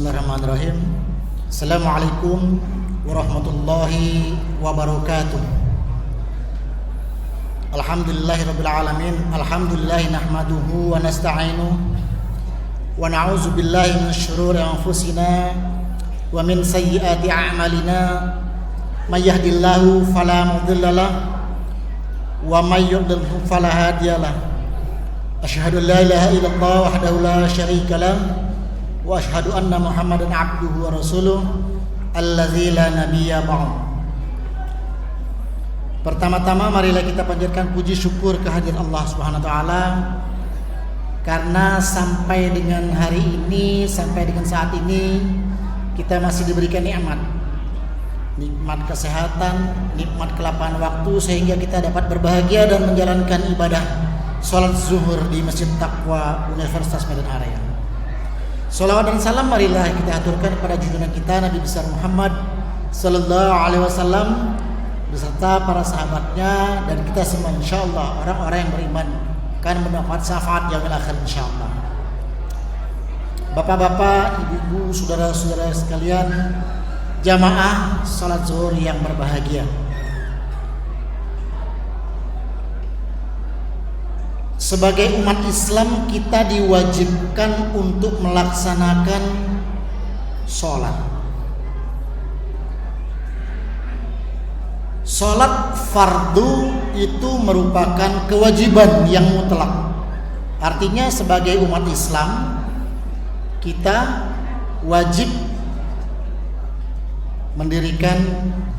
Bismillahirrahmanirrahim. Assalamualaikum warahmatullahi wabarakatuh. Alhamdulillahirabbil alamin. Alhamdulillahi nahmaduhu wa nasta'inuhu wa na'udzu billahi min syururi anfusina wa min sayyiati a'malina. May yahdihillahu fala mudhillalah wa may yudlil fala hadiyalah. Asyhadu an la ilaha illallah wahdahu la syarikalah wa asyhadu anna Muhammadan abduhu wa rasuluh allazi la nabiyya ba'd. Pertama-tama marilah kita panjatkan puji syukur kehadirat Allah Subhanahu wa taala karena sampai dengan hari ini, sampai dengan saat ini kita masih diberikan nikmat kesehatan, nikmat kelapangan waktu sehingga kita dapat berbahagia dan menjalankan ibadah salat zuhur di Masjid Taqwa Universitas Medan Area. Salawat dan salam marilah kita aturkan kepada junjungan kita Nabi besar Muhammad sallallahu alaihi wasallam beserta para sahabatnya dan kita semua insyaallah orang-orang yang beriman akan mendapat syafaat yaumil akhir insyaallah. Bapak-bapak, ibu-ibu, saudara-saudara sekalian, jamaah salat zuhur yang berbahagia. Sebagai umat Islam kita diwajibkan untuk melaksanakan sholat. Sholat fardu itu merupakan kewajiban yang mutlak. Artinya sebagai umat Islam kita wajib mendirikan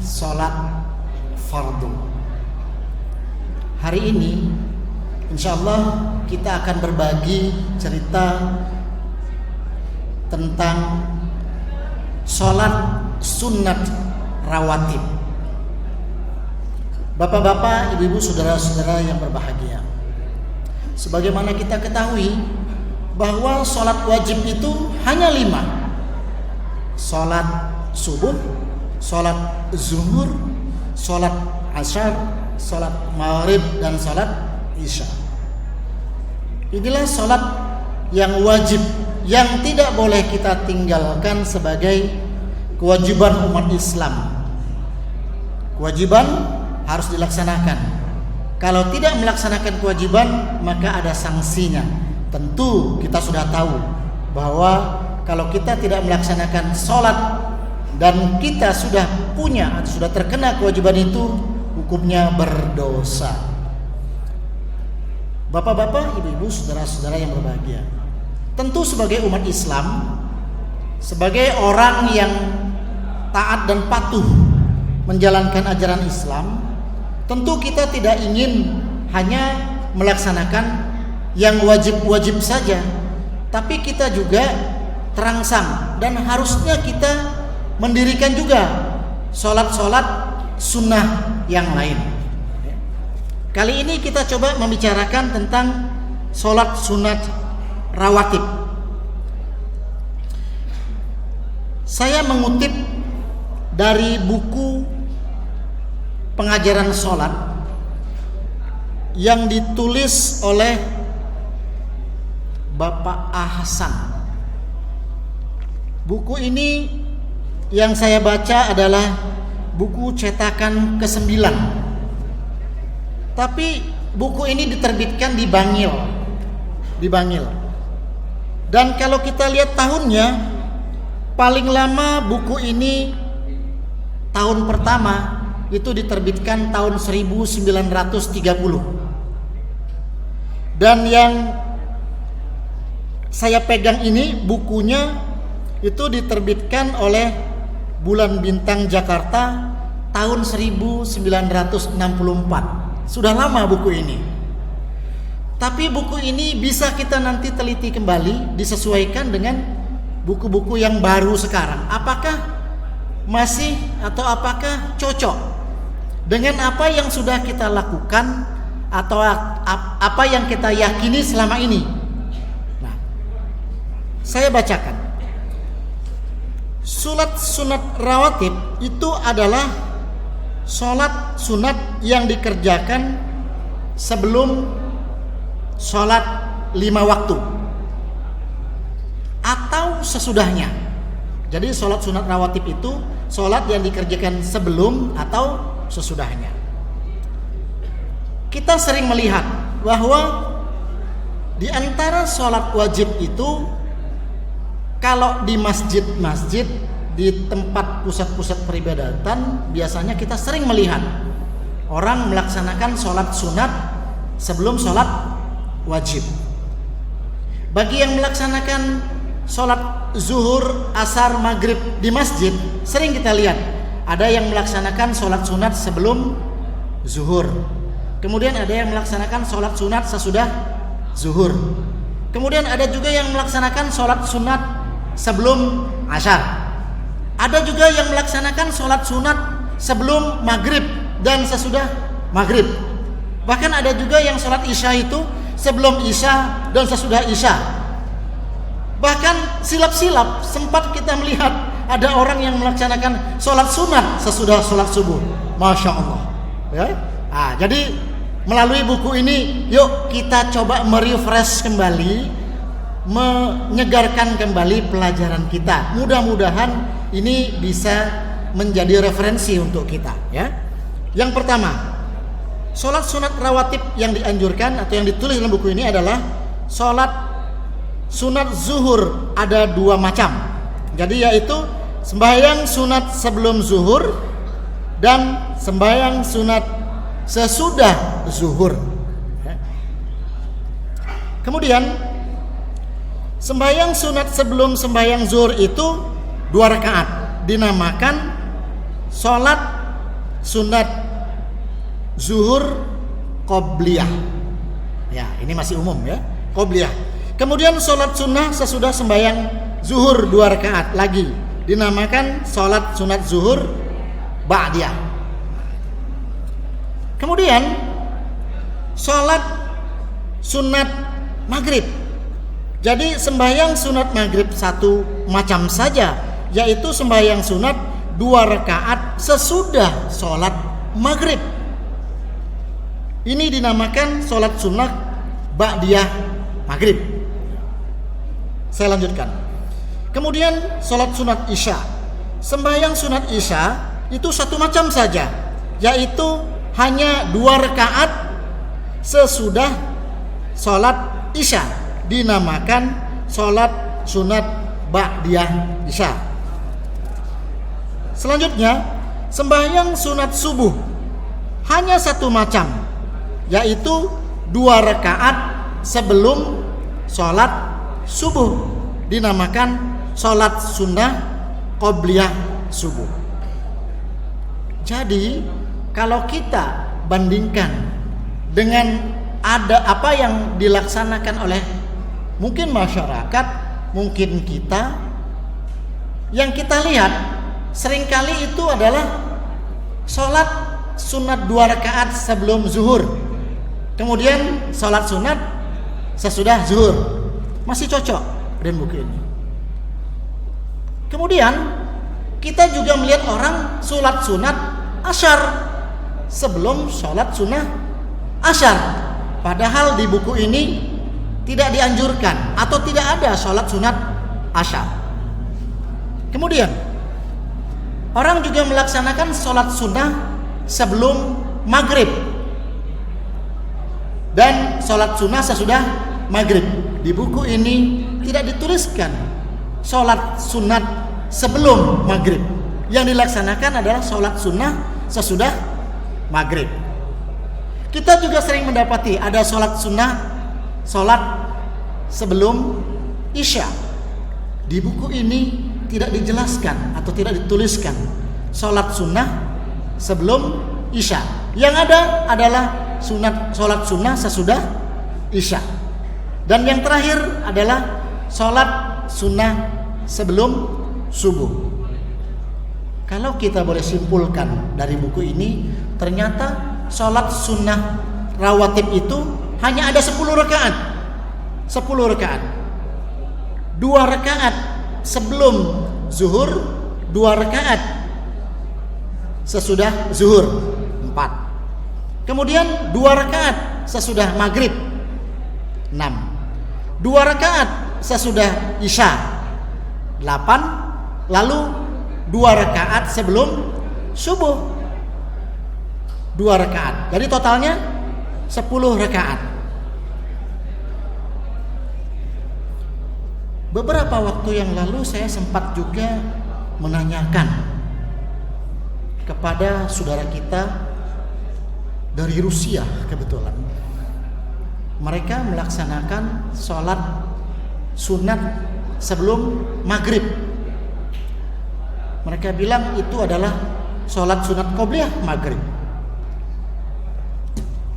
sholat fardu. Hari ini insyaallah kita akan berbagi cerita tentang sholat sunnat rawatib. Bapak-bapak, ibu-ibu, saudara-saudara yang berbahagia, sebagaimana kita ketahui bahwa sholat wajib itu hanya 5: sholat subuh, sholat zuhur, sholat asar, sholat maghrib, dan sholat isya. Inilah sholat yang wajib, yang tidak boleh kita tinggalkan sebagai kewajiban umat Islam. Kewajiban harus dilaksanakan. Kalau tidak melaksanakan kewajiban, maka ada sanksinya. Tentu kita sudah tahu bahwa kalau kita tidak melaksanakan sholat dan kita sudah punya atau sudah terkena kewajiban itu, hukumnya berdosa. Bapak-bapak, ibu-ibu, saudara-saudara yang berbahagia, tentu sebagai umat Islam, sebagai orang yang taat dan patuh menjalankan ajaran Islam, tentu kita tidak ingin hanya melaksanakan yang wajib-wajib saja, tapi kita juga terangsang dan harusnya kita mendirikan juga sholat-sholat sunnah yang lain. Kali ini kita coba membicarakan tentang sholat sunat rawatib. Saya mengutip dari buku pengajaran sholat yang ditulis oleh Bapak Ahsan. Buku ini yang saya baca adalah buku cetakan ke-9. Tapi buku ini diterbitkan di Bangil. Dan kalau kita lihat tahunnya, paling lama buku ini tahun pertama itu diterbitkan tahun 1930. Dan yang saya pegang ini bukunya itu diterbitkan oleh Bulan Bintang Jakarta tahun 1964. Sudah lama buku ini. Tapi buku ini bisa kita nanti teliti kembali, disesuaikan dengan buku-buku yang baru sekarang. Apakah masih atau apakah cocok dengan apa yang sudah kita lakukan atau apa yang kita yakini selama ini. Nah, saya bacakan. Sholat sunat rawatib itu adalah sholat sunat yang dikerjakan sebelum sholat 5 waktu atau sesudahnya. Jadi sholat sunat rawatib itu sholat yang dikerjakan sebelum atau sesudahnya. Kita sering melihat bahwa di antara sholat wajib itu, kalau di masjid-masjid, di tempat pusat-pusat peribadatan, biasanya kita sering melihat orang melaksanakan sholat sunat sebelum sholat wajib. Bagi yang melaksanakan sholat zuhur, asar, maghrib di masjid, sering kita lihat ada yang melaksanakan sholat sunat sebelum zuhur. Kemudian ada yang melaksanakan sholat sunat sesudah zuhur. Kemudian ada juga yang melaksanakan sholat sunat sebelum asar. Ada juga yang melaksanakan sholat sunat sebelum maghrib dan sesudah maghrib. Bahkan ada juga yang sholat isya itu sebelum isya dan sesudah isya. Bahkan silap-silap sempat kita melihat ada orang yang melaksanakan sholat sunat sesudah sholat subuh. Masya Allah ya? Jadi melalui buku ini, yuk kita coba merefresh kembali, menyegarkan kembali pelajaran kita. Mudah-mudahan ini bisa menjadi referensi untuk kita ya. Yang pertama, sholat sunat rawatib yang dianjurkan atau yang ditulis dalam buku ini adalah sholat sunat zuhur. Ada 2 macam. Jadi yaitu sembahyang sunat sebelum zuhur dan sembahyang sunat sesudah zuhur. Kemudian sembahyang sunat sebelum sembahyang zuhur itu 2 rakaat, dinamakan sholat sunat zuhur qobliyah. Ya, ini masih umum ya, qobliyah. Kemudian sholat sunnah sesudah sembahyang zuhur 2 rakaat lagi, dinamakan sholat sunat zuhur ba'diyah. Kemudian sholat sunat maghrib. Jadi sembahyang sunat maghrib 1 macam saja, yaitu sembahyang sunat 2 rakaat sesudah sholat maghrib. Ini dinamakan sholat sunat ba'diyah maghrib. Saya lanjutkan. Kemudian sholat sunat isya. Sembahyang sunat isya itu 1 macam saja, yaitu hanya 2 rakaat sesudah sholat isya, dinamakan sholat sunat ba'diyah isya. Selanjutnya sembahyang sunat subuh hanya 1 macam, yaitu 2 rakaat sebelum sholat subuh, dinamakan sholat sunnah qobliyah subuh. Jadi kalau kita bandingkan dengan ada apa yang dilaksanakan oleh mungkin masyarakat, mungkin kita, yang kita lihat seringkali itu adalah sholat sunat 2 rakaat sebelum zuhur, kemudian sholat sunat sesudah zuhur. Masih cocok dengan buku ini. Kemudian kita juga melihat orang sholat sunat asyar sebelum sholat sunnah asyar, padahal di buku ini tidak dianjurkan atau tidak ada sholat sunat asyar. Kemudian orang juga melaksanakan sholat sunnah sebelum maghrib dan sholat sunnah sesudah maghrib. Di buku ini tidak dituliskan sholat sunat sebelum maghrib. Yang dilaksanakan adalah sholat sunnah sesudah maghrib. Kita juga sering mendapati ada sholat sunnah, sholat sebelum isya. Di buku ini tidak dijelaskan atau tidak dituliskan sholat sunnah sebelum isya. Yang ada adalah sholat sunnah sesudah isya. Dan yang terakhir adalah sholat sunnah sebelum subuh. Kalau kita boleh simpulkan dari buku ini, ternyata sholat sunnah rawatib itu hanya ada 10 rakaat. 10 rakaat. 2 rakaat sebelum zuhur, 2 rakaat sesudah zuhur, 4. Kemudian 2 rakaat sesudah maghrib, 6. 2 rakaat sesudah isya, 8. lalu 2 rakaat sebelum subuh. 2 rakaat. Jadi totalnya 10 rakaat. Beberapa waktu yang lalu saya sempat juga menanyakan kepada saudara kita dari Rusia kebetulan. Mereka melaksanakan sholat sunat sebelum maghrib. Mereka bilang itu adalah sholat sunat qobliyah maghrib.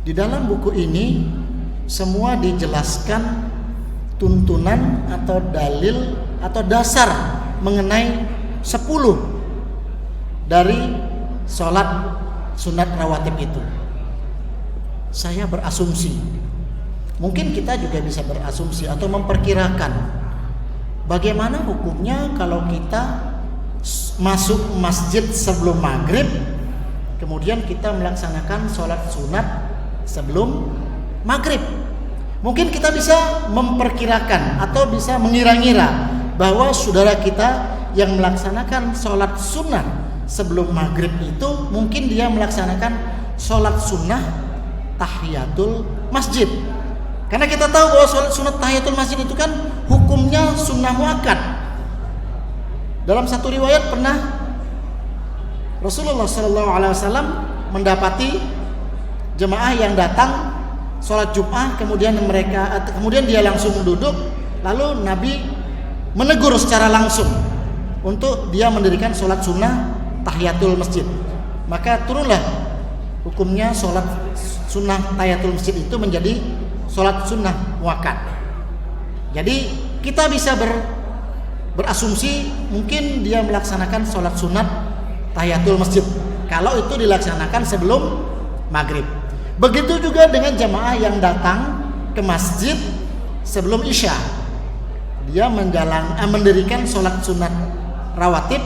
Di dalam buku ini semua dijelaskan tuntunan atau dalil atau dasar mengenai 10 dari sholat sunat rawatib itu. Saya berasumsi, mungkin kita juga bisa berasumsi atau memperkirakan bagaimana hukumnya kalau kita masuk masjid sebelum maghrib, kemudian kita melaksanakan sholat sunat sebelum maghrib. Mungkin kita bisa memperkirakan atau bisa mengira-ngira bahwa saudara kita yang melaksanakan sholat sunnah sebelum maghrib itu mungkin dia melaksanakan sholat sunnah tahiyatul masjid. Karena kita tahu bahwa sholat sunnah tahiyatul masjid itu kan hukumnya sunnah muakkad. Dalam satu riwayat pernah Rasulullah SAW mendapati jemaah yang datang sholat Jum'ah, kemudian dia langsung duduk, lalu Nabi menegur secara langsung untuk dia mendirikan sholat sunnah tahiyatul masjid. Maka turunlah hukumnya sholat sunnah tahiyatul masjid itu menjadi sholat sunnah muakkad. Jadi kita bisa berasumsi mungkin dia melaksanakan sholat sunat tahiyatul masjid kalau itu dilaksanakan sebelum maghrib. Begitu juga dengan jamaah yang datang ke masjid sebelum isya. Dia mendirikan sholat sunat rawatib.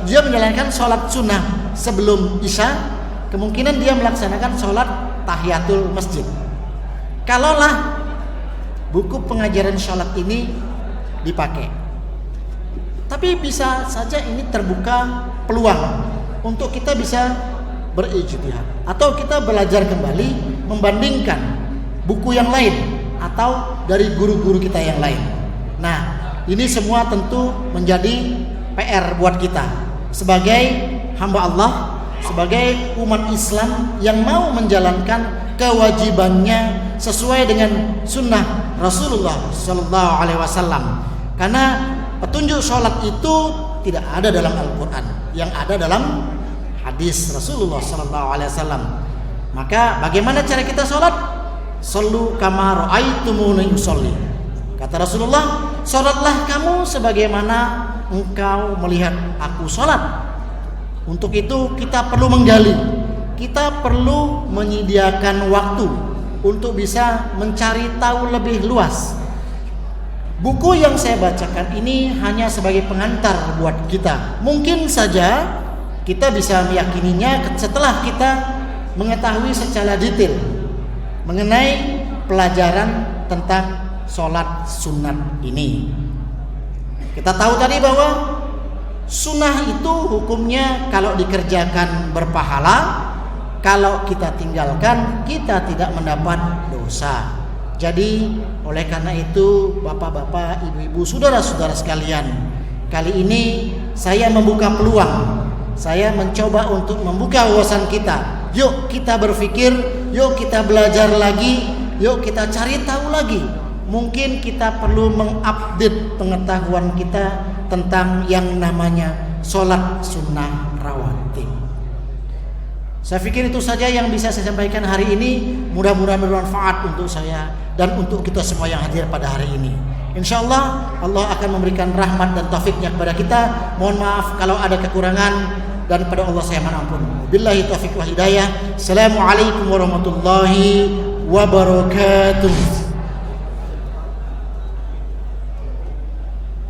Dia menjalankan sholat sunnah sebelum isya. Kemungkinan dia melaksanakan sholat tahiyatul masjid. Kalaulah buku pengajaran sholat ini dipakai, tapi bisa saja ini terbuka peluang untuk kita bisa berijtihad atau kita belajar kembali membandingkan buku yang lain atau dari guru-guru kita yang lain. Nah, ini semua tentu menjadi PR buat kita sebagai hamba Allah, sebagai umat Islam yang mau menjalankan kewajibannya sesuai dengan sunnah Rasulullah Sallallahu Alaihi Wasallam. Karena petunjuk sholat itu tidak ada dalam Al-Quran, yang ada dalam hadis Rasulullah Sallallahu Alaihi Wasallam. Maka bagaimana cara kita sholat? Sallu kama ra'aitumuni usolli. Kata Rasulullah, sholatlah kamu sebagaimana engkau melihat aku sholat. Untuk itu kita perlu menggali, kita perlu menyediakan waktu untuk bisa mencari tahu lebih luas. Buku yang saya bacakan ini hanya sebagai pengantar buat kita. Mungkin saja kita bisa meyakininya setelah kita mengetahui secara detail mengenai pelajaran tentang sholat sunat ini. Kita tahu tadi bahwa sunnah itu hukumnya kalau dikerjakan berpahala, kalau kita tinggalkan kita tidak mendapat dosa. Jadi oleh karena itu bapak-bapak, ibu-ibu, saudara-saudara sekalian, kali ini saya membuka peluang. Saya mencoba untuk membuka wawasan kita. Yuk kita berpikir, yuk kita belajar lagi, yuk kita cari tahu lagi. Mungkin kita perlu mengupdate pengetahuan kita tentang yang namanya sholat sunnah rawatib. Saya pikir itu saja yang bisa saya sampaikan hari ini. Mudah-mudahan bermanfaat untuk saya dan untuk kita semua yang hadir pada hari ini. InsyaAllah Allah akan memberikan rahmat dan taufiknya kepada kita. Mohon maaf kalau ada kekurangan, dan pada Allah saya mohon ampun. Billahi taufiq wal hidayah. Assalamualaikum warahmatullahi wabarakatuh.